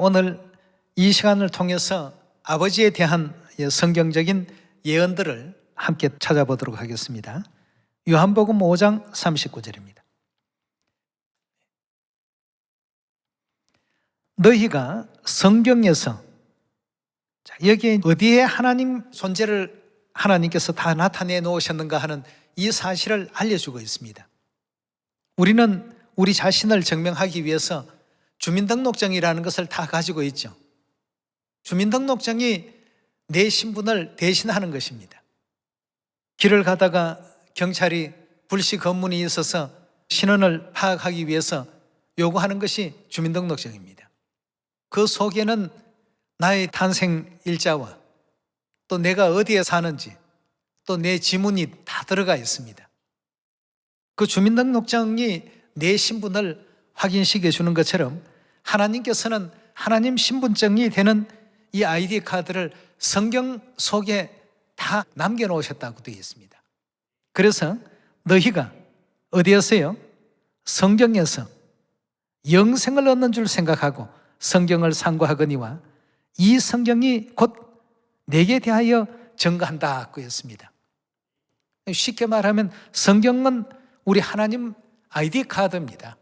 오늘 이 시간을 통해서 아버지에 대한 성경적인 예언들을 함께 찾아보도록 하겠습니다. 요한복음 5장 39절입니다. 너희가 성경에서, 여기에 어디에 하나님 존재를 하나님께서 다 나타내 놓으셨는가 하는 이 사실을 알려주고 있습니다. 우리는 우리 자신을 증명하기 위해서 주민등록증이라는 것을 다 가지고 있죠. 주민등록증이 내 신분을 대신하는 것입니다. 길을 가다가 경찰이 불시 검문이 있어서 신원을 파악하기 위해서 요구하는 것이 주민등록증입니다. 그 속에는 나의 탄생 일자와 또 내가 어디에 사는지 또 내 지문이 다 들어가 있습니다. 그 주민등록증이 내 신분을 확인시켜 주는 것처럼 하나님께서는 하나님 신분증이 되는 이 아이디 카드를 성경 속에 다 남겨놓으셨다고 되어 있습니다. 그래서 너희가 어디에서요? 성경에서 영생을 얻는 줄 생각하고 성경을 상고하거니와 이 성경이 곧 내게 대하여 증거한다고 했습니다. 쉽게 말하면 성경은 우리 하나님 아이디 카드입니다.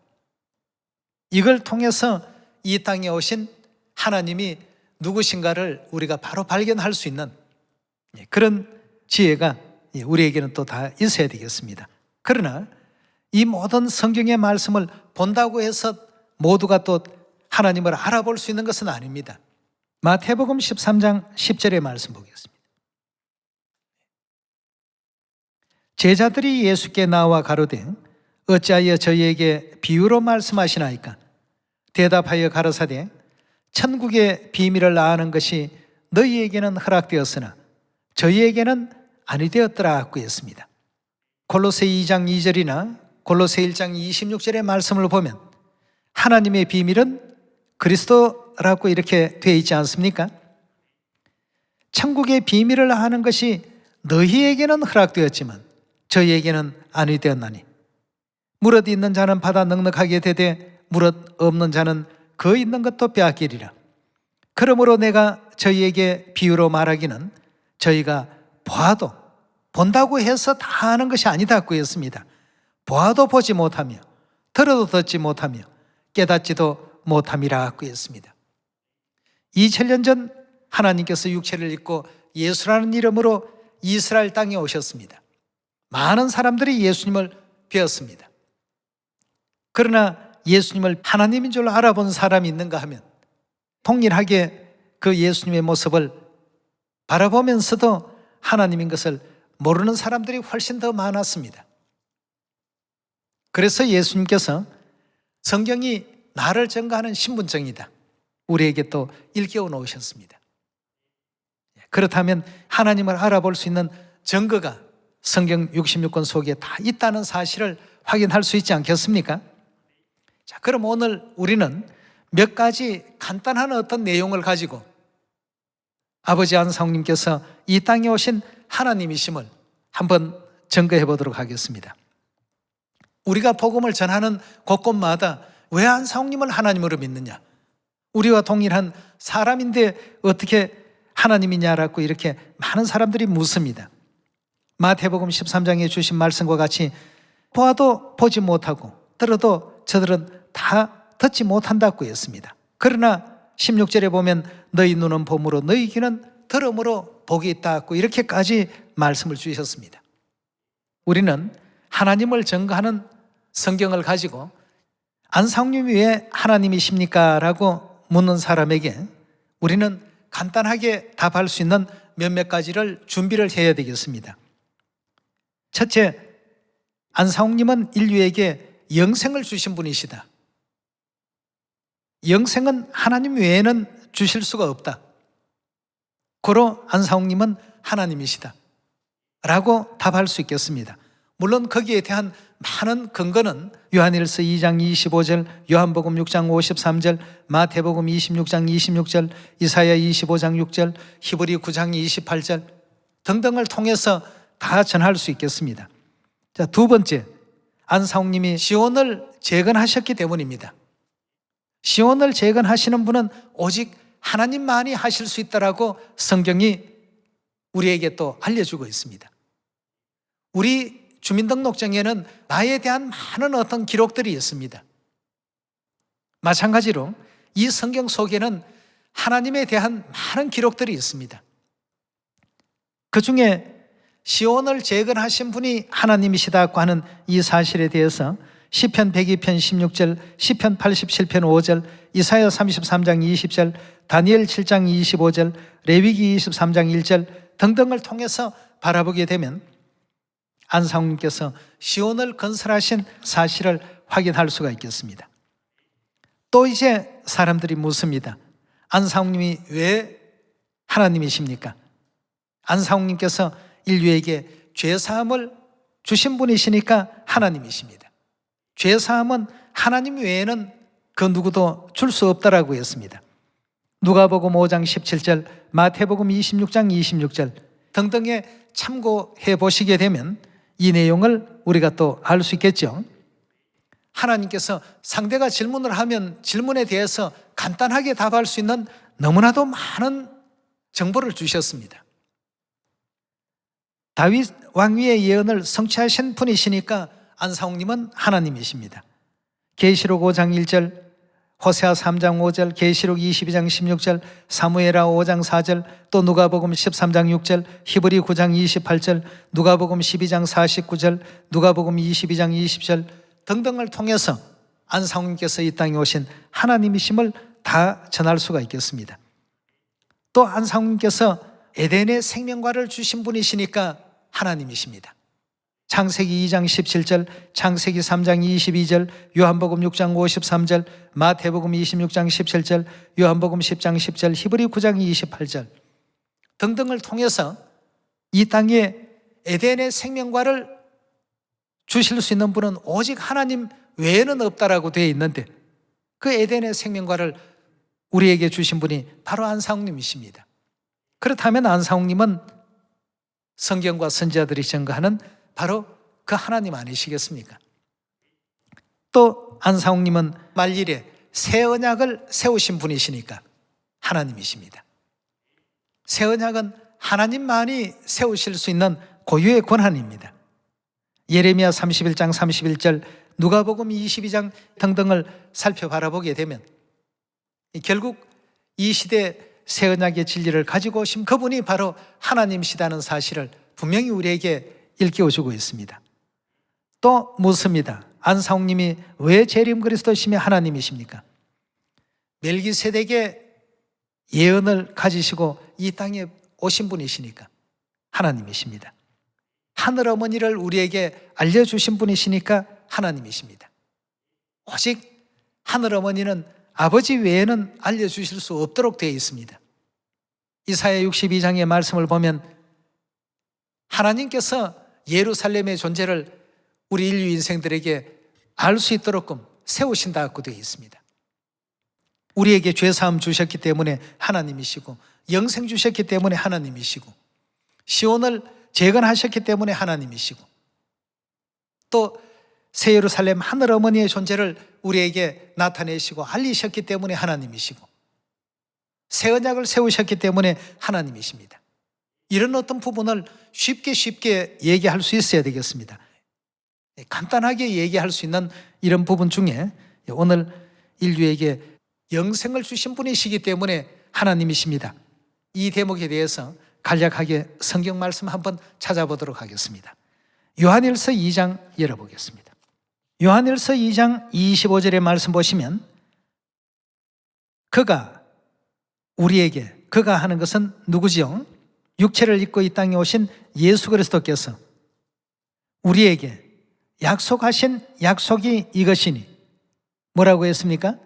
이걸 통해서 이 땅에 오신 하나님이 누구신가를 우리가 바로 발견할 수 있는 그런 지혜가 우리에게는 또 다 있어야 되겠습니다. 그러나 이 모든 성경의 말씀을 본다고 해서 모두가 또 하나님을 알아볼 수 있는 것은 아닙니다. 마태복음 13장 10절의 말씀 보겠습니다. 제자들이 예수께 나와 가로되 어찌하여 저희에게 비유로 말씀하시나이까? 대답하여 가라사대 천국의 비밀을 아는 것이 너희에게는 허락되었으나 저희에게는 아니 되었더라고 했습니다. 골로새 2장 2절이나 골로새 1장 26절의 말씀을 보면 하나님의 비밀은 그리스도라고 이렇게 되어 있지 않습니까? 천국의 비밀을 아는 것이 너희에게는 허락되었지만 저희에게는 아니 되었나니 무릇 있는 자는 받아 넉넉하게 되되 무릇 없는 자는 그 있는 것도 빼앗기리라. 그러므로 내가 저희에게 비유로 말하기는 저희가 보아도 본다고 해서 다 아는 것이 아니다고 했습니다. 보아도 보지 못하며 들어도 듣지 못하며 깨닫지도 못함이라고 했습니다. 2000년 전 하나님께서 육체를 입고 예수라는 이름으로 이스라엘 땅에 오셨습니다. 많은 사람들이 예수님을 배웠습니다. 그러나 예수님을 하나님인 줄 알아본 사람이 있는가 하면 동일하게 그 예수님의 모습을 바라보면서도 하나님인 것을 모르는 사람들이 훨씬 더 많았습니다. 그래서 예수님께서 성경이 나를 증거하는 신분증이다, 우리에게 또 일깨워 놓으셨습니다. 그렇다면 하나님을 알아볼 수 있는 증거가 성경 66권 속에 다 있다는 사실을 확인할 수 있지 않겠습니까? 자, 그럼 오늘 우리는 몇 가지 간단한 어떤 내용을 가지고 아버지 안상님께서 이 땅에 오신 하나님이심을 한번 증거해 보도록 하겠습니다. 우리가 복음을 전하는 곳곳마다 왜 안상님을 하나님으로 믿느냐? 우리와 동일한 사람인데 어떻게 하나님이냐라고 이렇게 많은 사람들이 묻습니다. 마태복음 13장에 주신 말씀과 같이 보아도 보지 못하고 들어도 저들은 다 듣지 못한다고 했습니다. 그러나 16절에 보면 너희 눈은 봄으로 너희 귀는 들음으로 복이 있다고 이렇게까지 말씀을 주셨습니다. 우리는 하나님을 증거하는 성경을 가지고 안상님이 왜 하나님이십니까? 라고 묻는 사람에게 우리는 간단하게 답할 수 있는 몇몇 가지를 준비를 해야 되겠습니다. 첫째, 안상님은 인류에게 영생을 주신 분이시다. 영생은 하나님 외에는 주실 수가 없다. 고로 안상님은 하나님이시다 라고 답할 수 있겠습니다. 물론 거기에 대한 많은 근거는 요한일서 2장 25절, 요한복음 6장 53절, 마태복음 26장 26절, 이사야 25장 6절, 히브리 9장 28절 등등을 통해서 다 전할 수 있겠습니다. 자, 두 번째, 안상님이 시온을 재건하셨기 때문입니다. 시온을 재건하시는 분은 오직 하나님만이 하실 수 있다라고 성경이 우리에게 또 알려주고 있습니다. 우리 주민등록증에는 나에 대한 많은 어떤 기록들이 있습니다. 마찬가지로 이 성경 속에는 하나님에 대한 많은 기록들이 있습니다. 그 중에 시온을 재건하신 분이 하나님이시다고 하는 이 사실에 대해서 시편 102편 16절, 시편 87편 5절, 이사야 33장 20절, 다니엘 7장 25절, 레위기 23장 1절 등등을 통해서 바라보게 되면 안상훈님께서 시온을 건설하신 사실을 확인할 수가 있겠습니다. 또 이제 사람들이 묻습니다. 안상훈님이 왜 하나님이십니까? 안상훈님께서 인류에게 죄사함을 주신 분이시니까 하나님이십니다. 죄사함은 하나님 외에는 그 누구도 줄 수 없다라고 했습니다. 누가복음 5장 17절, 마태복음 26장 26절 등등에 참고해 보시게 되면 이 내용을 우리가 또 알 수 있겠죠. 하나님께서 상대가 질문을 하면 질문에 대해서 간단하게 답할 수 있는 너무나도 많은 정보를 주셨습니다. 다윗 왕위의 예언을 성취하신 분이시니까 안상욱님은 하나님이십니다. 계시록 5장 1절, 호세아 3장 5절, 계시록 22장 16절, 사무엘하 5장 4절, 또 누가복음 13장 6절, 히브리 9장 28절, 누가복음 12장 49절, 누가복음 22장 20절 등등을 통해서 안상욱님께서 이 땅에 오신 하나님이심을 다 전할 수가 있겠습니다. 또 안상욱님께서 에덴의 생명과를 주신 분이시니까 하나님이십니다. 창세기 2장 17절, 창세기 3장 22절, 요한복음 6장 53절, 마태복음 26장 17절, 요한복음 10장 10절, 히브리 9장 28절 등등을 통해서 이 땅에 에덴의 생명과를 주실 수 있는 분은 오직 하나님 외에는 없다라고 되어 있는데 그 에덴의 생명과를 우리에게 주신 분이 바로 안상욱님이십니다. 그렇다면 안상욱님은 성경과 선지자들이 증거하는 바로 그 하나님 아니시겠습니까? 또 안상욱님은 말일에 새 언약을 세우신 분이시니까 하나님이십니다. 새 언약은 하나님만이 세우실 수 있는 고유의 권한입니다. 예레미야 31장 31절, 누가복음 22장 등등을 살펴바라보게 되면 결국 이 시대 새 언약의 진리를 가지고 오신 그분이 바로 하나님이시다는 사실을 분명히 우리에게 일깨워주고 있습니다. 또 묻습니다. 안상욱님이 왜 재림 그리스도시며 하나님이십니까? 멜기세덱의 예언을 가지시고 이 땅에 오신 분이시니까 하나님이십니다. 하늘 어머니를 우리에게 알려주신 분이시니까 하나님이십니다. 오직 하늘 어머니는 아버지 외에는 알려주실 수 없도록 되어 있습니다. 이사야 62장의 말씀을 보면 하나님께서 예루살렘의 존재를 우리 인류 인생들에게 알 수 있도록끔 세우신다고 되어 있습니다. 우리에게 죄사함 주셨기 때문에 하나님이시고 영생 주셨기 때문에 하나님이시고 시온을 재건하셨기 때문에 하나님이시고 또 새 예루살렘 하늘 어머니의 존재를 우리에게 나타내시고 알리셨기 때문에 하나님이시고 새 언약을 세우셨기 때문에 하나님이십니다. 이런 어떤 부분을 쉽게 얘기할 수 있어야 되겠습니다. 간단하게 얘기할 수 있는 이런 부분 중에 오늘 인류에게 영생을 주신 분이시기 때문에 하나님이십니다. 이 대목에 대해서 간략하게 성경 말씀 한번 찾아보도록 하겠습니다. 요한일서 2장 열어보겠습니다. 요한일서 2장 25절의 말씀 보시면 그가 우리에게, 그가 하는 것은 누구지요? 육체를 입고 이 땅에 오신 예수 그리스도께서 우리에게 약속하신 약속이 이것이니 뭐라고 했습니까?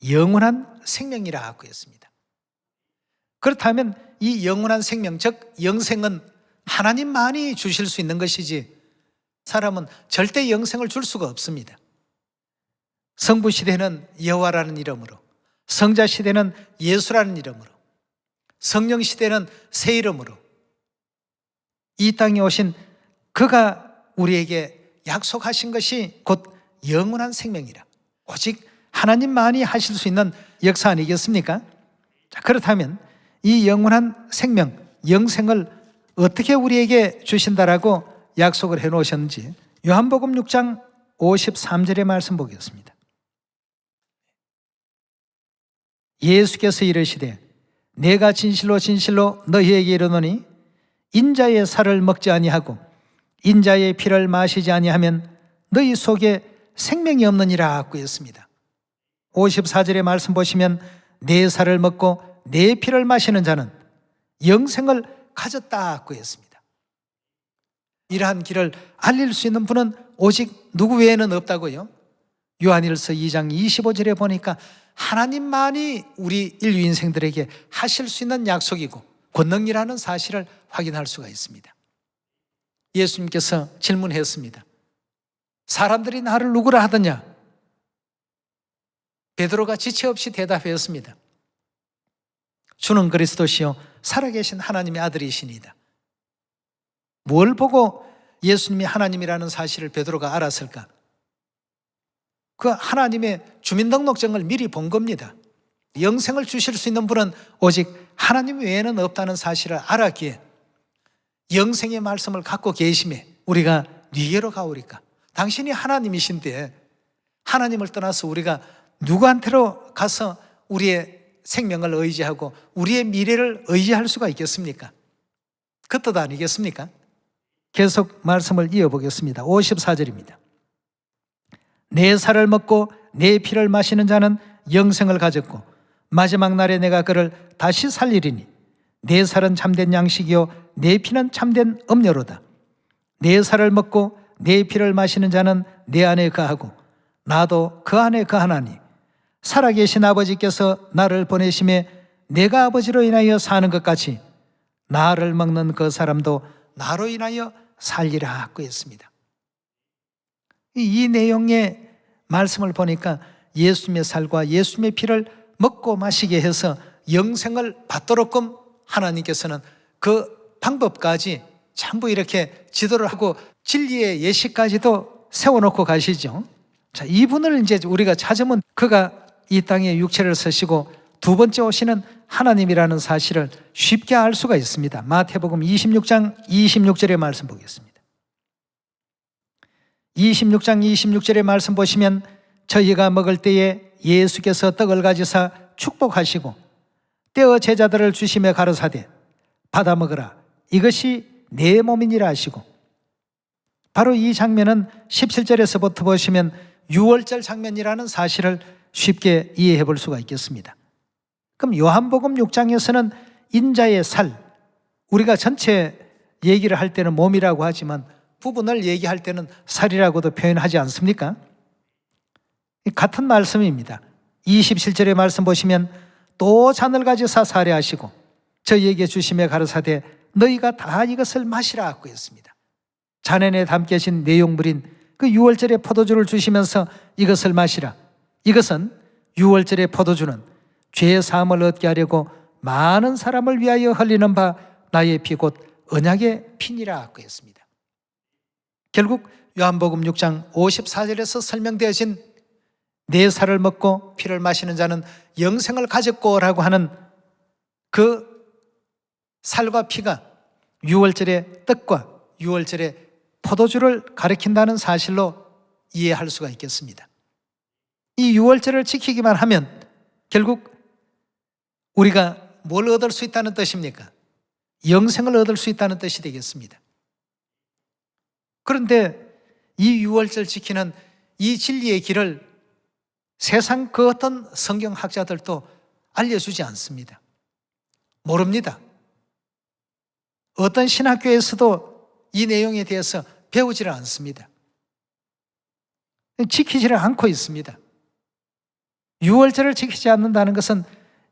영원한 생명이라고 했습니다. 그렇다면 이 영원한 생명, 즉 영생은 하나님만이 주실 수 있는 것이지 사람은 절대 영생을 줄 수가 없습니다. 성부 시대는 여호와라는 이름으로, 성자 시대는 예수라는 이름으로, 성령 시대는 새 이름으로 이 땅에 오신 그가 우리에게 약속하신 것이 곧 영원한 생명이라, 오직 하나님만이 하실 수 있는 역사 아니겠습니까? 자, 그렇다면 이 영원한 생명, 영생을 어떻게 우리에게 주신다라고 약속을 해놓으셨는지 요한복음 6장 53절의 말씀 보겠습니다. 예수께서 이르시되 내가 진실로 진실로 너희에게 이르노니 인자의 살을 먹지 아니하고 인자의 피를 마시지 아니하면 너희 속에 생명이 없느니라 하고 했습니다. 54절의 말씀 보시면 내 살을 먹고 내 피를 마시는 자는 영생을 가졌다 하고 했습니다. 이러한 길을 알릴 수 있는 분은 오직 누구 외에는 없다고요. 요한일서 2장 25절에 보니까 하나님만이 우리 인류 인생들에게 하실 수 있는 약속이고 권능이라는 사실을 확인할 수가 있습니다. 예수님께서 질문했습니다. 사람들이 나를 누구라 하더냐? 베드로가 지체 없이 대답했습니다. 주는 그리스도시요 살아계신 하나님의 아들이시니이다. 뭘 보고 예수님이 하나님이라는 사실을 베드로가 알았을까? 그 하나님의 주민등록증을 미리 본 겁니다. 영생을 주실 수 있는 분은 오직 하나님 외에는 없다는 사실을 알았기에 영생의 말씀을 갖고 계심에 우리가 니게로 가오리까? 당신이 하나님이신데 하나님을 떠나서 우리가 누구한테로 가서 우리의 생명을 의지하고 우리의 미래를 의지할 수가 있겠습니까? 그 뜻 아니겠습니까? 계속 말씀을 이어보겠습니다. 54절입니다. 내 살을 먹고 내 피를 마시는 자는 영생을 가졌고 마지막 날에 내가 그를 다시 살리리니 내 살은 참된 양식이요 내 피는 참된 음료로다. 내 살을 먹고 내 피를 마시는 자는 내 안에 거하고 나도 그 안에 거하나니 살아계신 아버지께서 나를 보내심에 내가 아버지로 인하여 사는 것 같이 나를 먹는 그 사람도 나로 인하여 살리라 하고 했습니다. 이 내용의 말씀을 보니까 예수님의 살과 예수님의 피를 먹고 마시게 해서 영생을 받도록끔 하나님께서는 그 방법까지 전부 이렇게 지도를 하고 진리의 예시까지도 세워놓고 가시죠. 자, 이분을 이제 우리가 찾으면 그가 이 땅에 육체를 쓰시고 두 번째 오시는 하나님이라는 사실을 쉽게 알 수가 있습니다. 마태복음 26장 26절의 말씀 보겠습니다. 26장 26절의 말씀 보시면 저희가 먹을 때에 예수께서 떡을 가지사 축복하시고 떼어 제자들을 주시며 가르사대 받아 먹으라 이것이 내 몸이니라 하시고, 바로 이 장면은 17절에서부터 보시면 유월절 장면이라는 사실을 쉽게 이해해 볼 수가 있겠습니다. 그럼 요한복음 6장에서는 인자의 살, 우리가 전체 얘기를 할 때는 몸이라고 하지만 부분을 얘기할 때는 살이라고도 표현하지 않습니까? 같은 말씀입니다. 27절의 말씀 보시면 또 잔을 가지사 살해하시고 저희에게 주시며 가르사대 너희가 다 이것을 마시라 하고 했습니다. 잔에 담겨진 내용물인 그 유월절의 포도주를 주시면서 이것을 마시라. 이것은 유월절의 포도주는 죄의 사함을 얻게 하려고 많은 사람을 위하여 흘리는 바 나의 피 곧 언약의 피니라 하고 했습니다. 결국 요한복음 6장 54절에서 설명되어진 내 살을 먹고 피를 마시는 자는 영생을 가졌고 라고 하는 그 살과 피가 유월절의 떡과 유월절의 포도주를 가리킨다는 사실로 이해할 수가 있겠습니다. 이 유월절을 지키기만 하면 결국 우리가 뭘 얻을 수 있다는 뜻입니까? 영생을 얻을 수 있다는 뜻이 되겠습니다. 그런데 이 유월절 지키는 이 진리의 길을 세상 그 어떤 성경학자들도 알려주지 않습니다. 모릅니다. 어떤 신학교에서도 이 내용에 대해서 배우지를 않습니다. 지키지를 않고 있습니다. 유월절을 지키지 않는다는 것은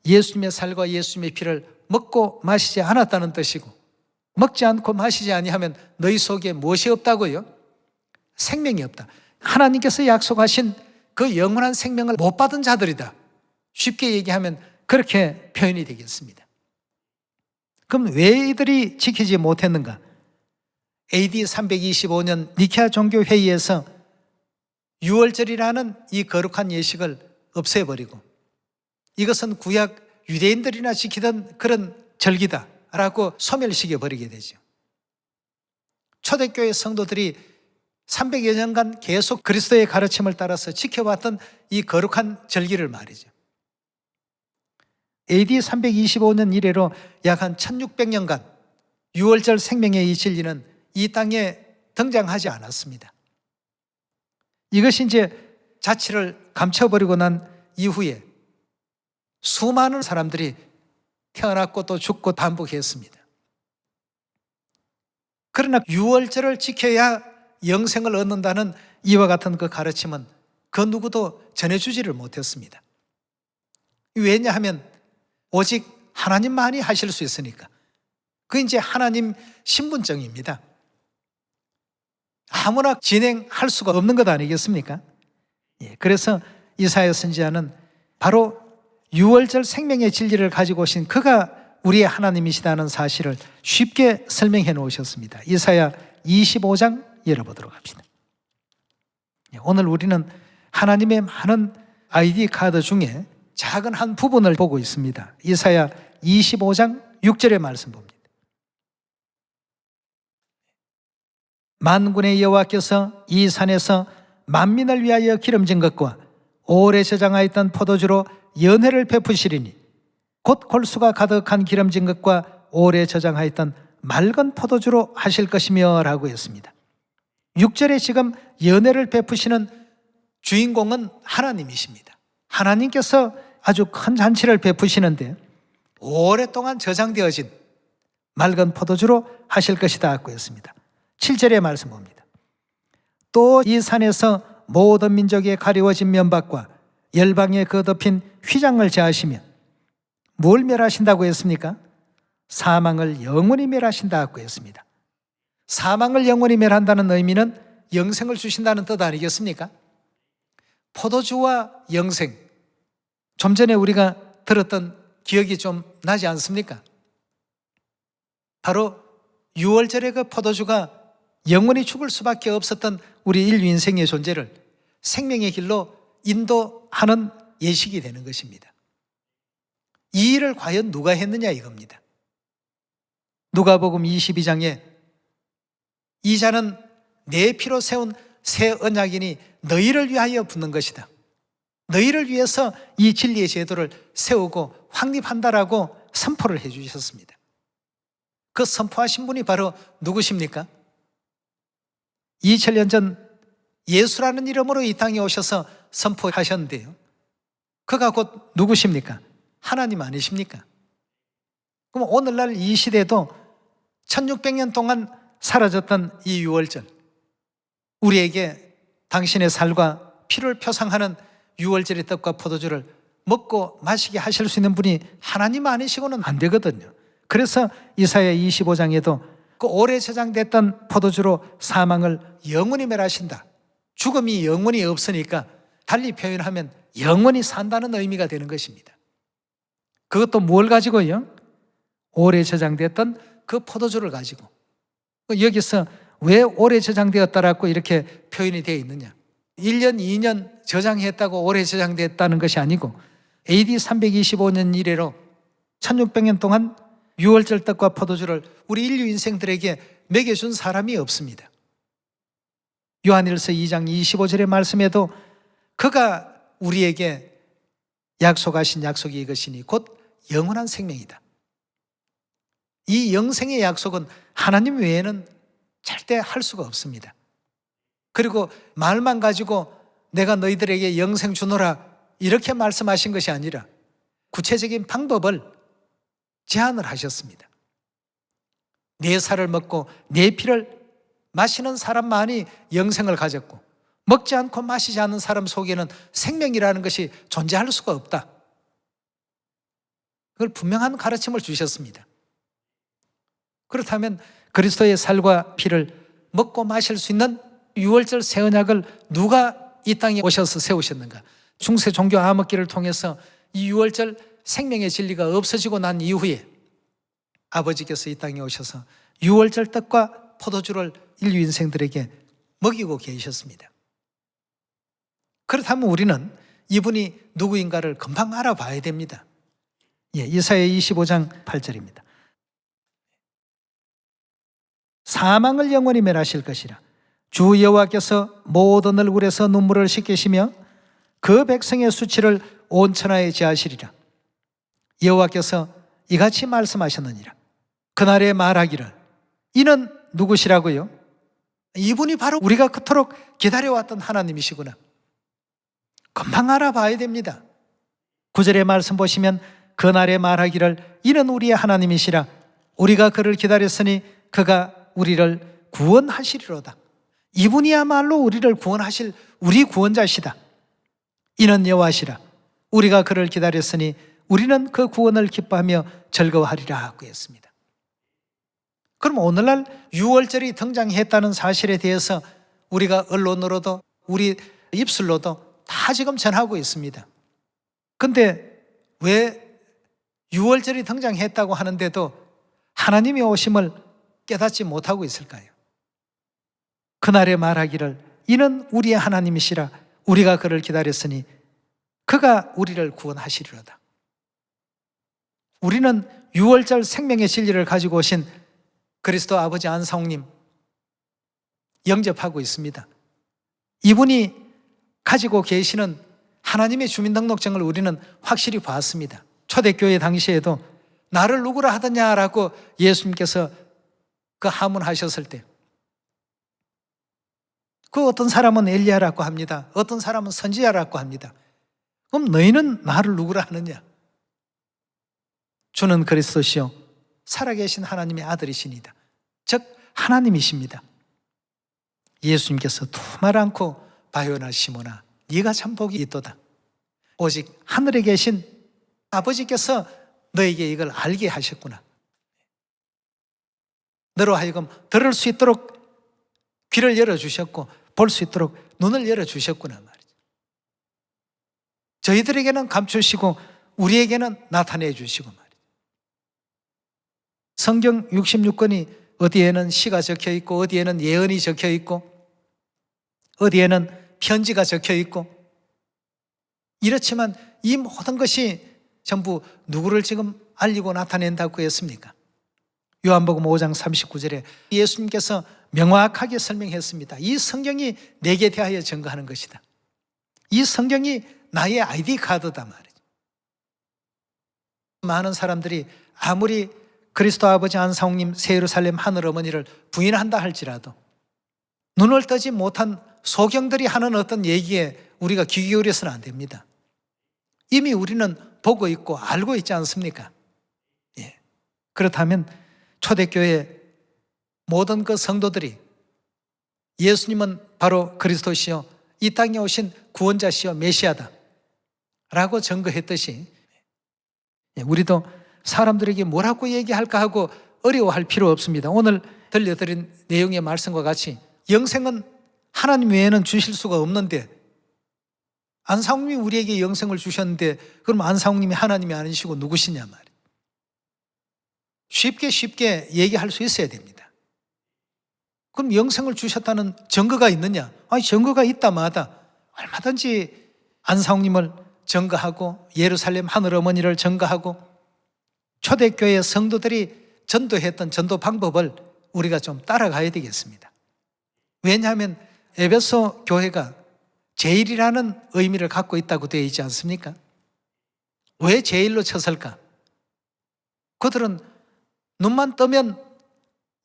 예수님의 살과 예수님의 피를 먹고 마시지 않았다는 뜻이고, 먹지 않고 마시지 아니하면 너희 속에 무엇이 없다고요? 생명이 없다. 하나님께서 약속하신 그 영원한 생명을 못 받은 자들이다. 쉽게 얘기하면 그렇게 표현이 되겠습니다. 그럼 왜 이들이 지키지 못했는가? AD 325년 니케아 종교회의에서 유월절이라는 이 거룩한 예식을 없애버리고 이것은 구약 유대인들이나 지키던 그런 절기다라고 소멸시켜버리게 되죠. 초대교회 성도들이 300여 년간 계속 그리스도의 가르침을 따라서 지켜왔던 이 거룩한 절기를 말이죠. AD 325년 이래로 약 한 1600년간 유월절 생명의 이 진리는 이 땅에 등장하지 않았습니다. 이것이 이제 자취를 감춰버리고 난 이후에 수많은 사람들이 태어났고 또 죽고 반복했습니다. 그러나 유월절을 지켜야 영생을 얻는다는 이와 같은 그 가르침은 그 누구도 전해주지를 못했습니다. 왜냐하면 오직 하나님만이 하실 수 있으니까. 그게 이제 하나님 신분증입니다. 아무나 진행할 수가 없는 것 아니겠습니까? 그래서 이사야 선지자는 바로 유월절 생명의 진리를 가지고 오신 그가 우리의 하나님이시다는 사실을 쉽게 설명해 놓으셨습니다. 이사야 25장 열어보도록 합시다. 오늘 우리는 하나님의 많은 ID 카드 중에 작은 한 부분을 보고 있습니다. 이사야 25장 6절의 말씀 봅니다. 만군의 여호와께서 이 산에서 만민을 위하여 기름진 것과 오래 저장하였던 포도주로 연회를 베푸시리니 곧 골수가 가득한 기름진 것과 오래 저장하였던 맑은 포도주로 하실 것이며 라고 했습니다. 6절에 지금 연회를 베푸시는 주인공은 하나님이십니다. 하나님께서 아주 큰 잔치를 베푸시는데 오랫동안 저장되어진 맑은 포도주로 하실 것이다 고 했습니다. 7절의 말씀 봅니다. 또 이 산에서 모든 민족의 가리워진 면박과 열방에 거듭힌 휘장을 제하시며 뭘 멸하신다고 했습니까? 사망을 영원히 멸하신다고 했습니다. 사망을 영원히 멸한다는 의미는 영생을 주신다는 뜻 아니겠습니까? 포도주와 영생, 좀 전에 우리가 들었던 기억이 좀 나지 않습니까? 바로 유월절의 그 포도주가 영원히 죽을 수밖에 없었던 우리 인류 인생의 존재를 생명의 길로 인도하는 예식이 되는 것입니다. 이 일을 과연 누가 했느냐 이겁니다. 누가복음 22장에 이 잔은 내 피로 세운 새 언약이니 너희를 위하여 붓는 것이다. 너희를 위해서 이 진리의 제도를 세우고 확립한다라고 선포를 해 주셨습니다. 그 선포하신 분이 바로 누구십니까? 2000년 전 예수라는 이름으로 이 땅에 오셔서 선포하셨는데요. 그가 곧 누구십니까? 하나님 아니십니까? 그럼 오늘날 이 시대도 1600년 동안 사라졌던 이 유월절, 우리에게 당신의 살과 피를 표상하는 유월절의 떡과 포도주를 먹고 마시게 하실 수 있는 분이 하나님 아니시고는 안 되거든요. 그래서 이사야 25장에도 그 오래 저장됐던 포도주로 사망을 영원히 멸하신다. 죽음이 영원히 없으니까 달리 표현하면 영원히 산다는 의미가 되는 것입니다. 그것도 뭘 가지고요? 오래 저장됐던 그 포도주를 가지고. 여기서 왜 오래 저장되었다라고 이렇게 표현이 되어 있느냐? 1년, 2년 저장했다고 오래 저장됐다는 것이 아니고 AD 325년 이래로 1600년 동안 유월절 떡과 포도주를 우리 인류 인생들에게 먹여준 사람이 없습니다. 요한일서 2장 25절의 말씀에도 그가 우리에게 약속하신 약속이 이것이니 곧 영원한 생명이다. 이 영생의 약속은 하나님 외에는 절대 할 수가 없습니다. 그리고 말만 가지고 내가 너희들에게 영생 주노라 이렇게 말씀하신 것이 아니라 구체적인 방법을 제안을 하셨습니다. 내 살을 먹고 내 피를 마시는 사람만이 영생을 가졌고 먹지 않고 마시지 않는 사람 속에는 생명이라는 것이 존재할 수가 없다. 그걸 분명한 가르침을 주셨습니다. 그렇다면 그리스도의 살과 피를 먹고 마실 수 있는 유월절 새 언약을 누가 이 땅에 오셔서 세우셨는가? 중세 종교 암흑기를 통해서 이 유월절 생명의 진리가 없어지고 난 이후에 아버지께서 이 땅에 오셔서 유월절 떡과 포도주를 인류 인생들에게 먹이고 계셨습니다. 그렇다면 우리는 이분이 누구인가를 금방 알아봐야 됩니다. 이사야 25장 8절입니다. 사망을 영원히 멸하실 것이라. 주 여호와께서 모든 얼굴에서 눈물을 씻기시며 그 백성의 수치를 온 천하에 제하시리라. 여호와께서 이같이 말씀하셨느니라. 그날에 말하기를, 이는 누구시라고요? 이분이 바로 우리가 그토록 기다려왔던 하나님이시구나. 금방 알아봐야 됩니다. 9절의 말씀 보시면 그날에 말하기를, 이는 우리의 하나님이시라. 우리가 그를 기다렸으니 그가 우리를 구원하시리로다. 이분이야말로 우리를 구원하실 우리 구원자시다. 이는 여호와시라. 우리가 그를 기다렸으니 우리는 그 구원을 기뻐하며 즐거워하리라 하고 했습니다. 그럼 오늘날 유월절이 등장했다는 사실에 대해서 우리가 언론으로도 우리 입술로도 다 지금 전하고 있습니다. 근데 왜 유월절이 등장했다고 하는데도 하나님의 오심을 깨닫지 못하고 있을까요? 그날에 말하기를, 이는 우리의 하나님이시라. 우리가 그를 기다렸으니 그가 우리를 구원하시리로다. 우리는 유월절 생명의 진리를 가지고 오신 그리스도 아버지 안상홍님 영접하고 있습니다. 이분이 가지고 계시는 하나님의 주민등록증을 우리는 확실히 봤습니다. 초대교회 당시에도 나를 누구라 하더냐라고 예수님께서 그 하문하셨을 때, 그 어떤 사람은 엘리야라고 합니다. 어떤 사람은 선지자라고 합니다. 그럼 너희는 나를 누구라 하느냐? 주는 그리스도시요 살아계신 하나님의 아들이시니다. 즉 하나님이십니다. 예수님께서 두 말 않고 바요나 시몬아, 네가 참 복이 있도다. 오직 하늘에 계신 아버지께서 너에게 이걸 알게 하셨구나. 너로 하여금 들을 수 있도록 귀를 열어주셨고 볼 수 있도록 눈을 열어주셨구나 말이죠. 저희들에게는 감추시고 우리에게는 나타내 주시고 말이죠. 성경 66권이 어디에는 시가 적혀 있고 어디에는 예언이 적혀 있고 어디에는 편지가 적혀 있고, 이렇지만 이 모든 것이 전부 누구를 지금 알리고 나타낸다고 했습니까? 요한복음 5장 39절에 예수님께서 명확하게 설명했습니다. 이 성경이 내게 대하여 증거하는 것이다. 이 성경이 나의 아이디 카드다 말이죠. 많은 사람들이 아무리 그리스도 아버지 안상홍님 새예루살렘 하늘어머니를 부인한다 할지라도 눈을 뜨지 못한 소경들이 하는 어떤 얘기에 우리가 귀 기울여서는 안 됩니다. 이미 우리는 보고 있고 알고 있지 않습니까? 그렇다면 초대교회 모든 그 성도들이 예수님은 바로 그리스도시요 이 땅에 오신 구원자시요 메시아다 라고 증거했듯이 우리도 사람들에게 뭐라고 얘기할까 하고 어려워할 필요 없습니다. 오늘 들려드린 내용의 말씀과 같이 영생은 하나님 외에는 주실 수가 없는데, 안상홍님이 우리에게 영생을 주셨는데 그럼 안상홍님이 하나님이 아니시고 누구시냐 말이에요. 쉽게 얘기할 수 있어야 됩니다. 그럼 영생을 주셨다는 증거가 있느냐? 아니, 증거가 있다마다 얼마든지 안상홍님을 증거하고 예루살렘 하늘어머니를 증거하고 초대교회 성도들이 전도했던 전도 방법을 우리가 좀 따라가야 되겠습니다. 왜냐하면 에베소 교회가 제일이라는 의미를 갖고 있다고 되어 있지 않습니까? 왜 제일로 쳤을까? 그들은 눈만 뜨면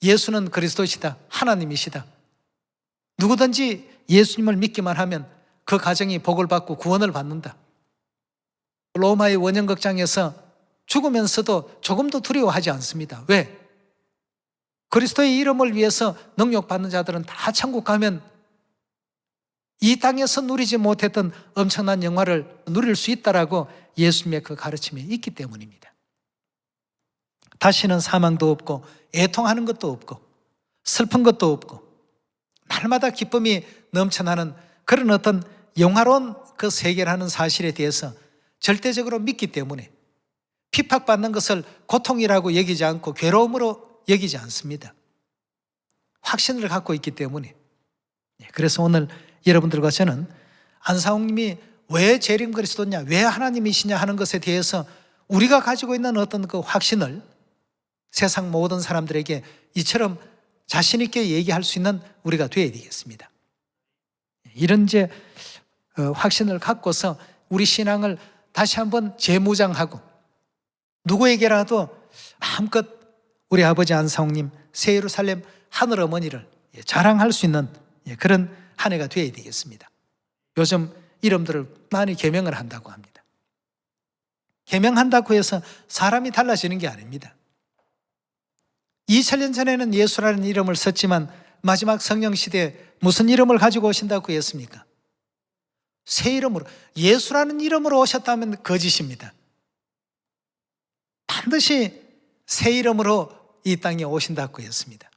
예수는 그리스도시다, 하나님이시다. 누구든지 예수님을 믿기만 하면 그 가정이 복을 받고 구원을 받는다. 로마의 원형극장에서 죽으면서도 조금도 두려워하지 않습니다. 왜? 그리스도의 이름을 위해서 능력받는 자들은 다 천국 가면 이 땅에서 누리지 못했던 엄청난 영화를 누릴 수 있다라고 예수님의 그 가르침에 있기 때문입니다. 다시는 사망도 없고 애통하는 것도 없고 슬픈 것도 없고 날마다 기쁨이 넘쳐나는 그런 어떤 영화로운 그 세계라는 사실에 대해서 절대적으로 믿기 때문에 핍박받는 것을 고통이라고 여기지 않고 괴로움으로 여기지 않습니다. 확신을 갖고 있기 때문에. 그래서 오늘 여러분들과 저는 안상홍님이 왜 재림 그리스도냐, 왜 하나님이시냐 하는 것에 대해서 우리가 가지고 있는 어떤 그 확신을 세상 모든 사람들에게 이처럼 자신 있게 얘기할 수 있는 우리가 되어야 되겠습니다. 이런 이제 확신을 갖고서 우리 신앙을 다시 한번 재무장하고 누구에게라도 마음껏 우리 아버지 안상홍님 새 예루살렘 하늘 어머니를 자랑할 수 있는 그런 한 해가 되어야 되겠습니다. 요즘 이름들을 많이 개명을 한다고 합니다. 개명한다고 해서 사람이 달라지는 게 아닙니다. 2000년 전에는 예수라는 이름을 썼지만 마지막 성령 시대에 무슨 이름을 가지고 오신다고 했습니까? 새 이름으로, 예수라는 이름으로 오셨다면 거짓입니다. 반드시 새 이름으로 이 땅에 오신다고 했습니다.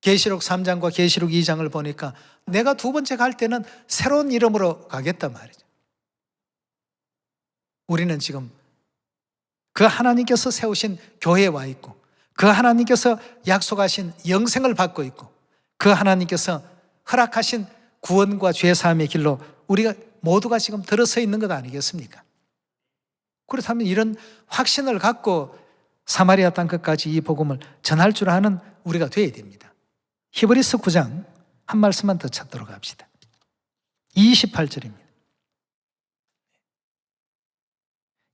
계시록 3장과 계시록 2장을 보니까 내가 두 번째 갈 때는 새로운 이름으로 가겠단 말이죠. 우리는 지금 그 하나님께서 세우신 교회에 와 있고 그 하나님께서 약속하신 영생을 받고 있고 그 하나님께서 허락하신 구원과 죄사함의 길로 우리가 모두가 지금 들어서 있는 것 아니겠습니까? 그렇다면 이런 확신을 갖고 사마리아 땅 끝까지 이 복음을 전할 줄 아는 우리가 되어야 됩니다. 히브리서 9장 한 말씀만 더 찾도록 합시다. 28절입니다.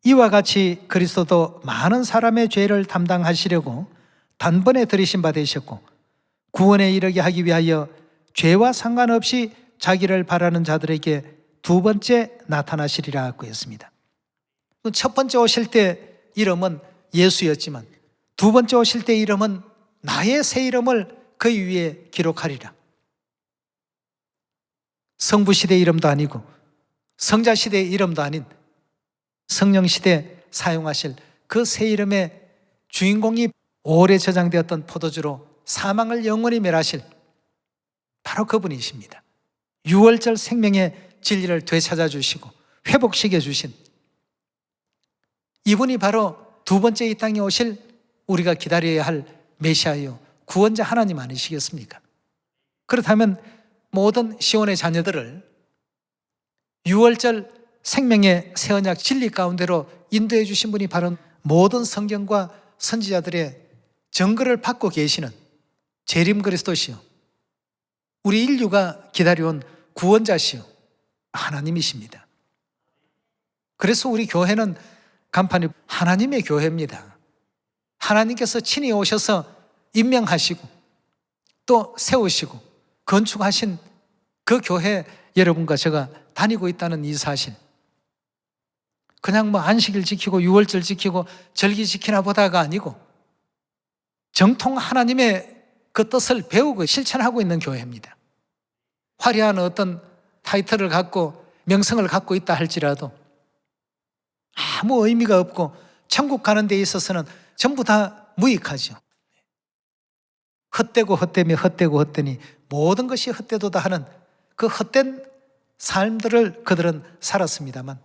이와 같이 그리스도도 많은 사람의 죄를 담당하시려고 단번에 들이신 바 되셨고 구원에 이르게 하기 위하여 죄와 상관없이 자기를 바라는 자들에게 두 번째 나타나시리라 하고 했습니다. 첫 번째 오실 때 이름은 예수였지만 두 번째 오실 때 이름은 나의 새 이름을 그 위에 기록하리라. 성부시대 이름도 아니고 성자시대 이름도 아닌 성령시대 사용하실 그 새 이름의 주인공이 오래 저장되었던 포도주로 사망을 영원히 멸하실 바로 그분이십니다. 6월절 생명의 진리를 되찾아 주시고 회복시켜 주신 이분이 바로 두 번째 이 땅에 오실 우리가 기다려야 할 메시아요 구원자 하나님 아니시겠습니까? 그렇다면 모든 시온의 자녀들을 6월절 생명의 새 언약 진리 가운데로 인도해 주신 분이 바로 모든 성경과 선지자들의 증거를 받고 계시는 재림 그리스도시요 우리 인류가 기다려온 구원자시요 하나님이십니다. 그래서 우리 교회는 간판이 하나님의 교회입니다. 하나님께서 친히 오셔서 임명하시고 또 세우시고 건축하신 그 교회 여러분과 제가 다니고 있다는 이 사실, 그냥 뭐 안식일 지키고 6월절 지키고 절기 지키나 보다가 아니고 정통 하나님의 그 뜻을 배우고 실천하고 있는 교회입니다. 화려한 어떤 타이틀을 갖고 명성을 갖고 있다 할지라도 아무 의미가 없고 천국 가는 데 있어서는 전부 다 무익하죠. 헛되고 헛되며 헛되고 헛되니 모든 것이 헛되도다 하는 그 헛된 삶들을 그들은 살았습니다만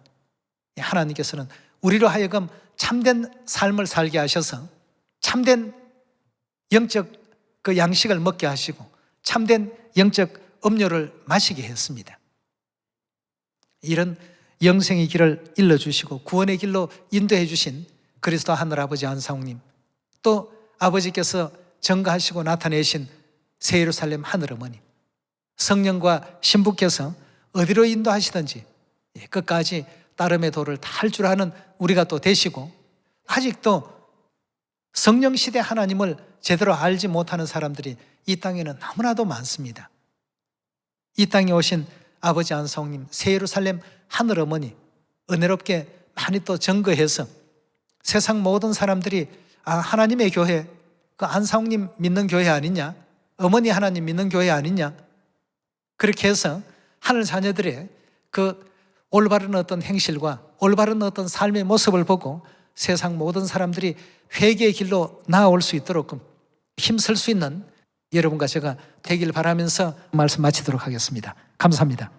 하나님께서는 우리로 하여금 참된 삶을 살게 하셔서 참된 영적 그 양식을 먹게 하시고 참된 영적 음료를 마시게 했습니다. 이런 영생의 길을 일러주시고 구원의 길로 인도해 주신 그리스도 하늘아버지 안상홍님, 또 아버지께서 전가하시고 나타내신 새 예루살렘 하늘어머니, 성령과 신부께서 어디로 인도하시든지 끝까지 따름의 도를 다 할 줄 아는 우리가 또 되시고, 아직도 성령시대 하나님을 제대로 알지 못하는 사람들이 이 땅에는 너무나도 많습니다. 이 땅에 오신 아버지 안상홍님, 새 예루살렘 하늘어머니 은혜롭게 많이 또 증거해서 세상 모든 사람들이 하나님의 교회, 그 안상홍님 믿는 교회 아니냐, 어머니 하나님 믿는 교회 아니냐, 그렇게 해서 하늘 자녀들의 그 올바른 어떤 행실과 올바른 어떤 삶의 모습을 보고 세상 모든 사람들이 회개의 길로 나아올 수 있도록 힘쓸 수 있는 여러분과 제가 되길 바라면서 말씀 마치도록 하겠습니다. 감사합니다.